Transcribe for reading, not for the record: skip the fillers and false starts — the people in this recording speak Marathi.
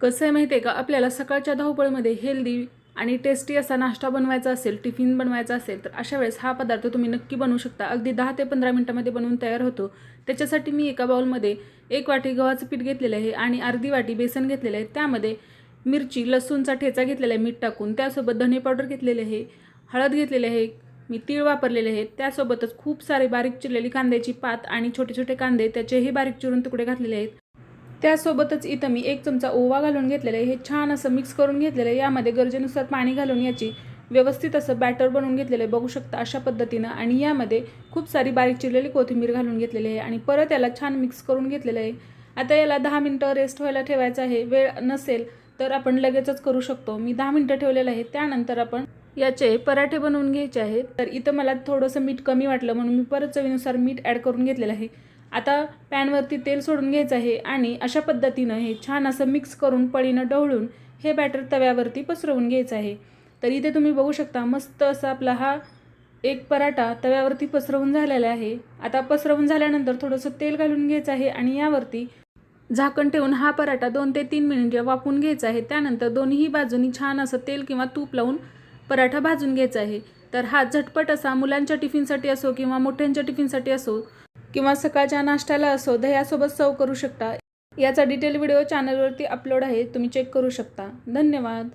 कसं आहे माहिती आहे का, आपल्याला सकाळच्या धावपळीमध्ये हेल्दी आणि टेस्टी असा नाश्ता बनवायचा असेल, टिफिन बनवायचा असेल, तर अशा वेळेस हा पदार्थ तुम्ही नक्की बनवू शकता. अगदी 10 ते 15 मिनिटांमध्ये बनवून तयार होतो. त्याच्यासाठी मी एका बाउलमध्ये 1 वाटी गव्हाचं पीठ घेतलेलं आहे आणि अर्धी वाटी बेसन घेतलेलं आहे. त्यामध्ये मिरची, लसूणचा ठेचा घेतलेला आहे मीठ टाकून. त्यासोबत धने पावडर घेतलेले आहे, हळद घेतलेले आहे, मी तीळ वापरलेले आहेत. त्यासोबतच खूप सारे बारीक चिरलेली कांद्याची पात आणि छोटे छोटे कांदे त्याचेही बारीक चिरून तुकडे घातलेले आहेत. त्यासोबतच इथं मी 1 चमचा ओवा घालून घेतलेला आहे. हे छान असं मिक्स करून घेतलेलं आहे. यामध्ये गरजेनुसार पाणी घालून याची व्यवस्थित असं बॅटर बनवून घेतलेलं आहे, बघू शकता अशा पद्धतीनं. आणि यामध्ये खूप सारी बारीक चिरलेली कोथिंबीर घालून घेतलेली आहे आणि परत याला छान मिक्स करून घेतलेलं आहे. आता याला 10 मिनिटं रेस्ट व्हायला ठेवायचं आहे. वेळ नसेल तर आपण लगेचच करू शकतो. मी 10 मिनिटं ठेवलेलं आहे. त्यानंतर आपण याचे पराठे बनवून घ्यायचे आहेत. तर इथं मला थोडंसं मीठ कमी वाटलं म्हणून मी परत चवीनुसार मीठ ॲड करून घेतलेलं आहे. आता पॅनवरती तेल सोडून घ्यायचं आहे आणि अशा पद्धतीनं हे छान असं मिक्स करून पळीनं ढवळून हे बॅटर तव्यावरती पसरवून घ्यायचं आहे. तर इथे तुम्ही बघू शकता मस्त असा आपला हा एक पराठा तव्यावरती पसरवून झालेला आहे. आता पसरवून झाल्यानंतर थोडंसं तेल घालून घ्यायचं आहे आणि यावरती झाकण ठेवून हा पराठा 2 ते 3 मिनिटे वाफवून घ्यायचा आहे. त्यानंतर दोन्ही बाजूनी छान असं तेल किंवा तूप लावून पराठा भाजून घ्यायचा आहे. तर हा झटपट असा मुलांच्या टिफिनसाठी असो किंवा मोठ्यांच्या टिफिनसाठी असो किंवा सकाळच्या नाश्त्याला असो दह्यासोबत सर्व करू शकता. याचा डिटेल व्हिडिओ चॅनलवरती अपलोड आहे, तुम्ही चेक करू शकता. धन्यवाद.